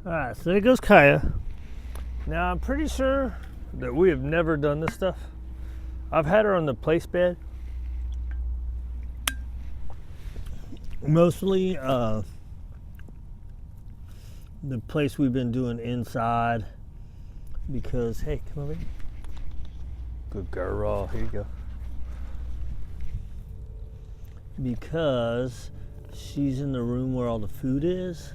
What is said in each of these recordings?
Alright, so there goes Kaya. Now I'm pretty sure that we have never done this stuff. I've had her on the place bed. Mostly the place we've been doing inside because, hey, come over here. Good girl, here you go. Because she's in the room where all the food is.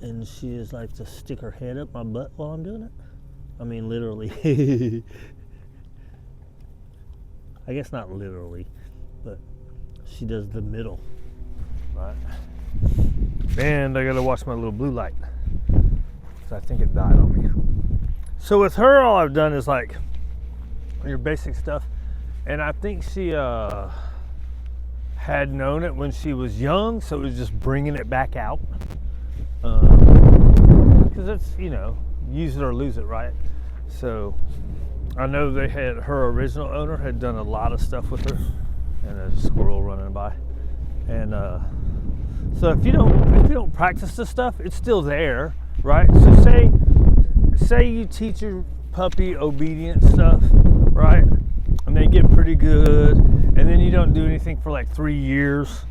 And she just likes to stick her head up my butt while I'm doing it. I mean, literally. I guess not literally, but she does the middle. Right. And I gotta watch my little blue light. So I think it died on me. So with her, all I've done is like your basic stuff. And I think she had known it when she was young, so it was just bringing it back out. Because it's, use it or lose it, right? So I know her original owner had done a lot of stuff with her, and there's a squirrel running by. And so if you don't practice this stuff, it's still there, right? So say you teach your puppy obedient stuff, right? And they get pretty good, and then you don't do anything for like 3 years,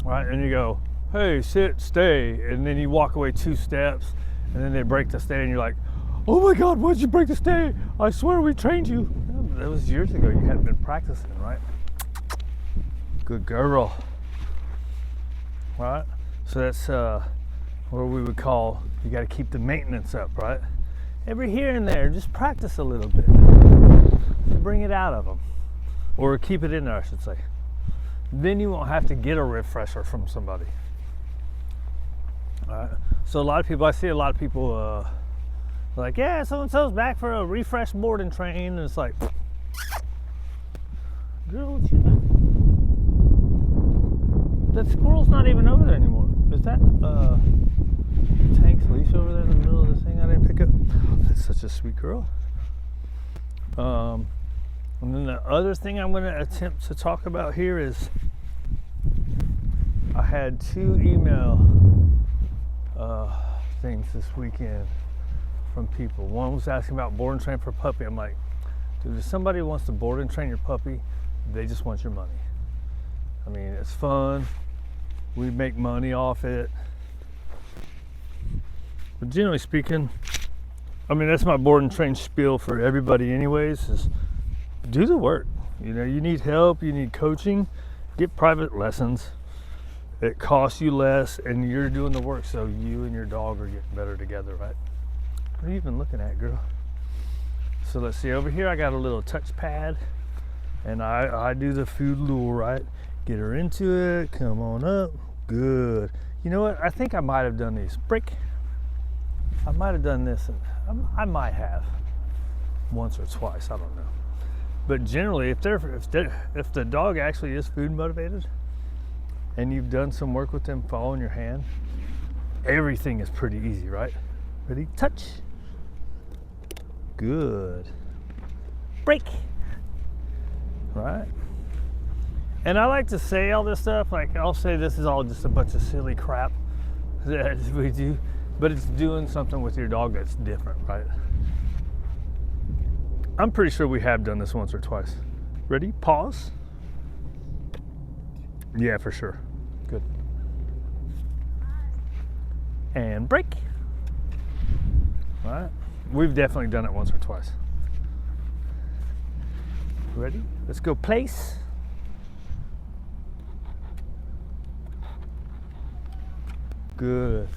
right? And you go, hey, sit, stay, and then you walk away 2 steps, and then they break the stay, and you're like, oh my God, why'd you break the stay? I swear we trained you. That was years ago. You hadn't been practicing, right? Good girl. Right? So that's what we would call, you got to keep the maintenance up, right? Every here and there, just practice a little bit. Bring it out of them. Or keep it in there, I should say. Then you won't have to get a refresher from somebody. So I see a lot of people like, yeah, so-and-so's back for a refresh board and train, and it's like, girl, what you doing? That squirrel's not even over there anymore. Is that Tank's leash over there in the middle of this thing I didn't pick up? That's such a sweet girl. And then the other thing I'm going to attempt to talk about here is I had 2 email things this weekend from people. One was asking about board and train for a puppy. I'm like, dude, if somebody wants to board and train your puppy, they just want your money. I mean, it's fun. We make money off it. But generally speaking, I mean, that's my board and train spiel for everybody anyways, is do the work. You need help, you need coaching, get private lessons. It costs you less and you're doing the work, so you and your dog are getting better together, right? What are you even looking at, girl? So let's see, over here I got a little touch pad, and I do the food lure, right? Get her into it, come on up, good. You know what, I think I might have done these. Break. I might have done this, and I might have once or twice, I don't know. But generally, if the dog actually is food motivated, and you've done some work with them following your hand, everything is pretty easy, right? Ready? Touch. Good. Break. Right? And I like to say all this stuff, like I'll say this is all just a bunch of silly crap that we do, but it's doing something with your dog that's different, right? I'm pretty sure we have done this once or twice. Ready? Pause. Yeah, for sure. Good. And break. All right. We've definitely done it once or twice. Ready? Let's go place. Good.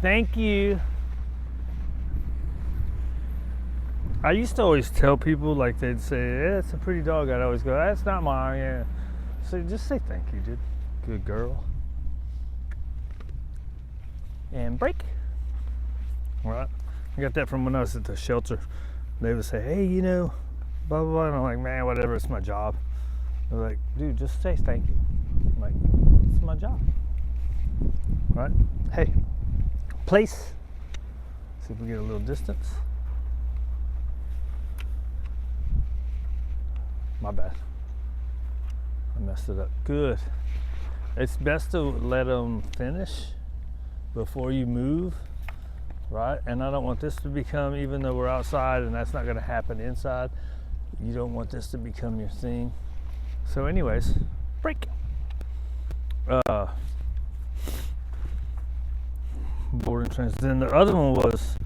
Thank you. I used to always tell people, like they'd say, yeah, it's a pretty dog. I'd always go, that's not mine, yeah. So just say thank you, dude. Good girl. And break. All right. I got that from when I was at the shelter. They would say, hey, blah, blah, blah. And I'm like, man, whatever, it's my job. They're like, dude, just say thank you. I'm like, it's my job. All right. Hey, place. See if we get a little distance. My bad. I messed it up. Good. It's best to let them finish before you move, right? And I don't want this to become, even though we're outside and that's not going to happen inside, you don't want this to become your thing. So anyways, break. Boarding trains. Then the other one was,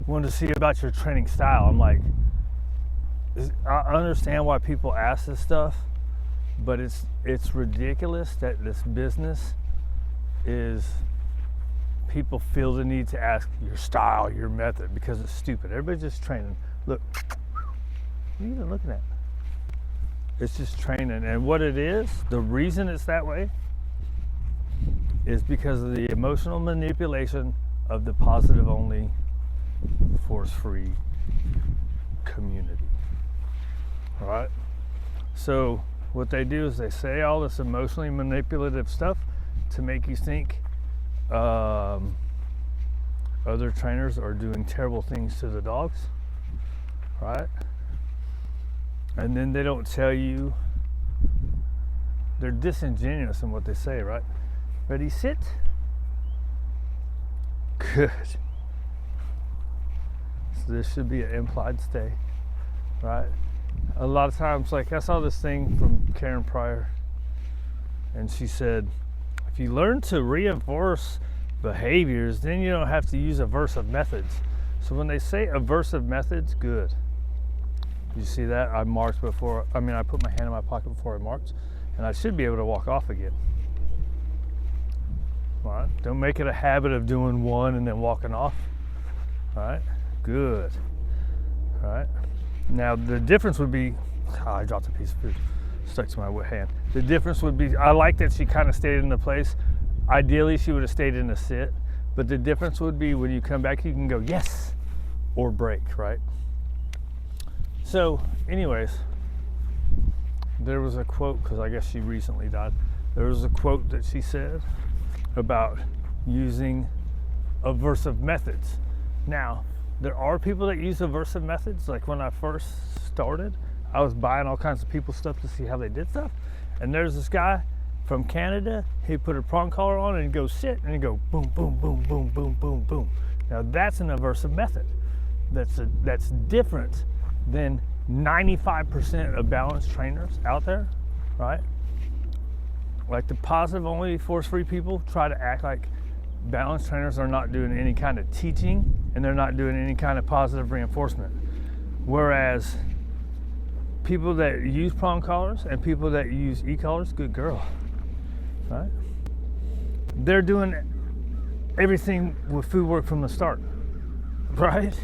wanted to see about your training style. I'm like, I understand why people ask this stuff, but it's ridiculous that this business is, people feel the need to ask your style, your method, because it's stupid. Everybody's just training. Look, what are you even looking at? It's just training. And what it is, the reason it's that way is because of the emotional manipulation of the positive only, force-free community. All right? So what they do is they say all this emotionally manipulative stuff to make you think other trainers are doing terrible things to the dogs, right? And then they don't tell you, they're disingenuous in what they say, right? Ready, sit. Good. So this should be an implied stay, right? A lot of times, like I saw this thing from Karen Pryor, and she said, if you learn to reinforce behaviors, then you don't have to use aversive methods. So when they say aversive methods, good. You see that? I marked before, I put my hand in my pocket before I marked, and I should be able to walk off again. All right? Don't make it a habit of doing one and then walking off. All right? Good. All right? Now the difference would be, I dropped a piece of food, stuck to my hand. The difference would be, I like that she kind of stayed in the place. Ideally, she would have stayed in the sit, but the difference would be when you come back, you can go yes or break, right? So, anyways, there was a quote, because I guess she recently died. There was a quote that she said about using aversive methods. Now, there are people that use aversive methods. Like when I first started, I was buying all kinds of people's stuff to see how they did stuff. And there's this guy from Canada, he put a prong collar on and he'd go sit and he'd go boom, boom, boom, boom, boom, boom, boom. Now that's an aversive method. That's different than 95% of balanced trainers out there, right? Like the positive only force-free people try to act like balanced trainers are not doing any kind of teaching and they're not doing any kind of positive reinforcement. Whereas people that use prong collars and people that use e-collars, good girl, right? They're doing everything with food work from the start, right?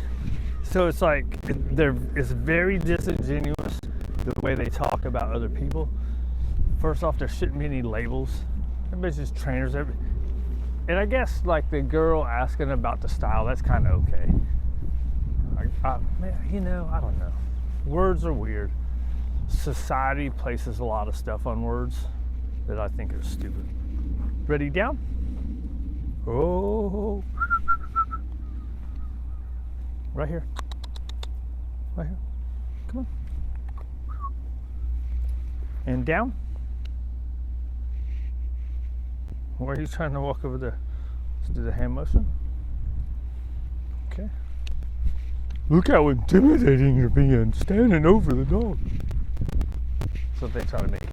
So it's like, it's very disingenuous the way they talk about other people. First off, there shouldn't be any labels. Everybody's just trainers. And I guess like the girl asking about the style, that's kind of okay. I don't know. Words are weird. Society places a lot of stuff on words that I think are stupid. Ready, down? Oh. Right here. Right here. Come on. And down. Where are you trying to walk over there? Let's do the hand motion. Okay. Look how intimidating you're being, standing over the dog. That's what they try to make it.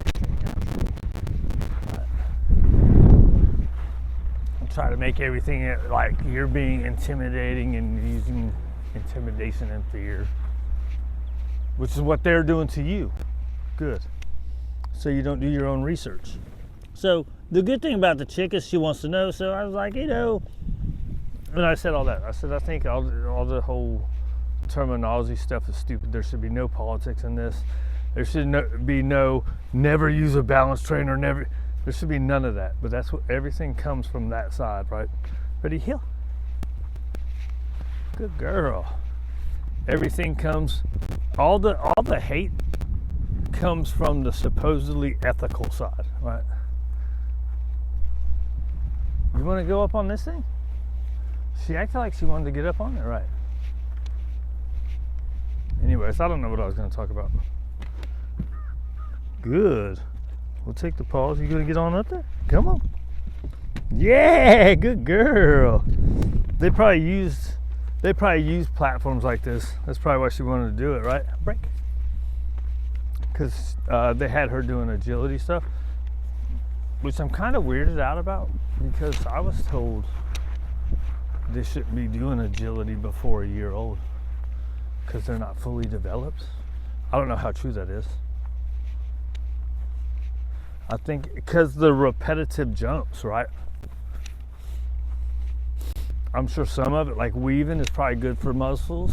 Try to make everything like you're being intimidating and using intimidation and fear, which is what they're doing to you. Good. So you don't do your own research. So the good thing about the chick is she wants to know. So I was like, and I said all that. I said, I think all the whole terminology stuff is stupid. There should be no politics in this. There should be no never use a balance trainer, never. There should be none of that. But that's what everything comes from that side, right? Ready, heel. Good girl. Everything comes, all the hate comes from the supposedly ethical side, right? You want to go up on this thing? She acted like she wanted to get up on it, right? Anyways, I don't know what I was going to talk about. Good. We'll take the pause. You going to get on up there? Come on. Yeah, good girl. They probably used platforms like this. That's probably why she wanted to do it, right? Break. Because they had her doing agility stuff, which I'm kind of weirded out about, because I was told they shouldn't be doing agility before a year old because they're not fully developed. I don't know how true that is. I think because the repetitive jumps, right? I'm sure some of it, like weaving, is probably good for muscles,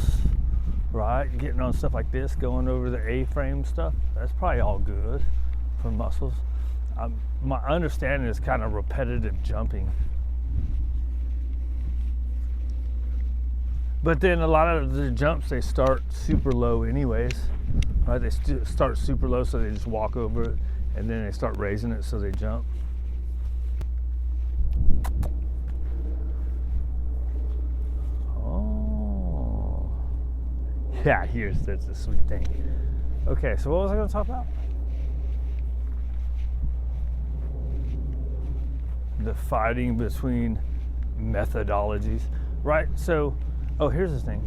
right? Getting on stuff like this, going over the A-frame stuff, that's probably all good for muscles. My understanding is kind of repetitive jumping. But then a lot of the jumps, they start super low anyways, right? They start super low, so they just walk over it, and then they start raising it, so they jump. Yeah, that's a sweet thing. Okay, so what was I going to talk about? The fighting between methodologies, right? So, here's the thing.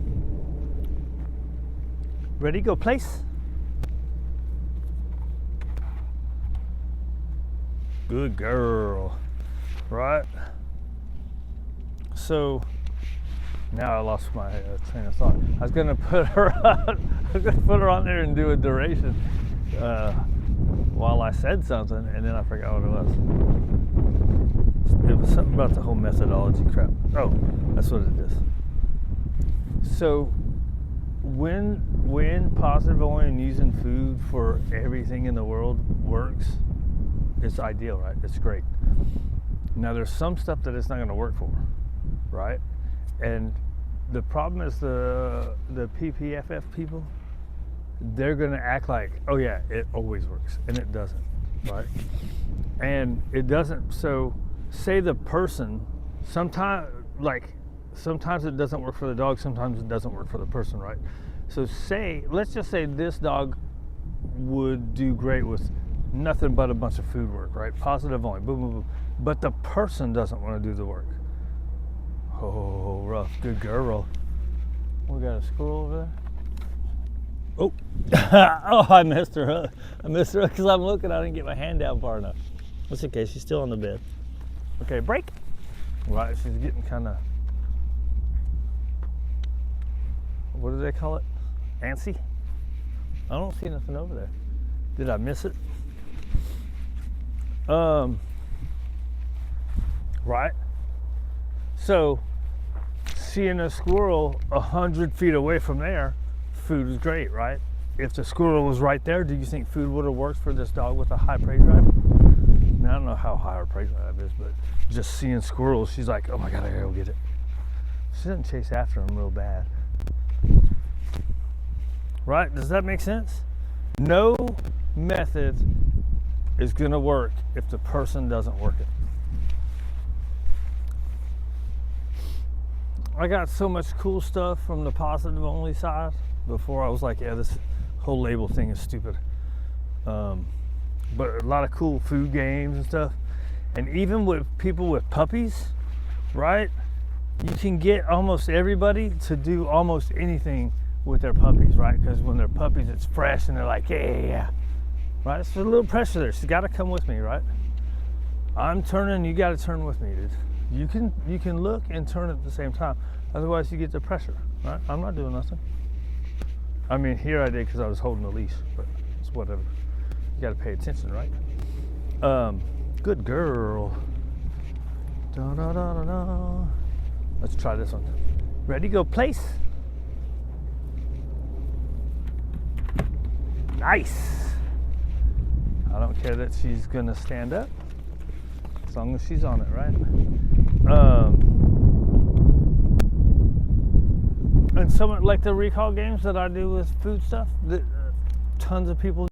Ready, go, place. Good girl, right? So, now I lost my train of thought. I was gonna put her on there and do a duration while I said something, and then I forgot what it was. It was something about the whole methodology crap. Oh, that's what it is. So when positive only and using food for everything in the world works, it's ideal, right? It's great. Now there's some stuff that it's not going to work for, right? And the problem is the PPFF people, they're going to act like, oh yeah, it always works, and it doesn't, right? And it doesn't. So say the person, sometimes it doesn't work for the dog, sometimes it doesn't work for the person, right? So let's just say this dog would do great with nothing but a bunch of food work, right? Positive only, boom, boom, boom. But the person doesn't want to do the work. Oh, rough. Good girl. We got a squirrel over there. Oh, oh, I messed her up. Because I'm looking, I didn't get my hand down far enough. That's okay, she's still on the bed. Okay, break. Right, she's getting kind of, what do they call it? Antsy? I don't see nothing over there. Did I miss it? Right? So, seeing a squirrel 100 feet away from there, food is great, right? If the squirrel was right there, do you think food would have worked for this dog with a high prey drive? Now, I don't know how high her prey drive is, but just seeing squirrels, she's like, oh my God, I gotta go get it. She doesn't chase after them real bad. Right? Does that make sense? No method is gonna work if the person doesn't work it. I got so much cool stuff from the positive only side before I was like, yeah, this whole label thing is stupid. But a lot of cool food games and stuff. And even with people with puppies, right? You can get almost everybody to do almost anything with their puppies, right? Because when they're puppies, it's fresh and they're like, yeah. Right? It's a little pressure there. She's got to come with me, right? I'm turning, you got to turn with me, dude. You can look and turn at the same time. Otherwise, you get the pressure, right? I'm not doing nothing. I mean, here I did because I was holding the leash, but it's whatever. You got to pay attention, right? Good girl. Da, da, da, da, da. Let's try this one. Ready, go, place. Nice. I don't care that she's gonna stand up, as long as she's on it, right? And some like the recall games that I do with food stuff, tons of people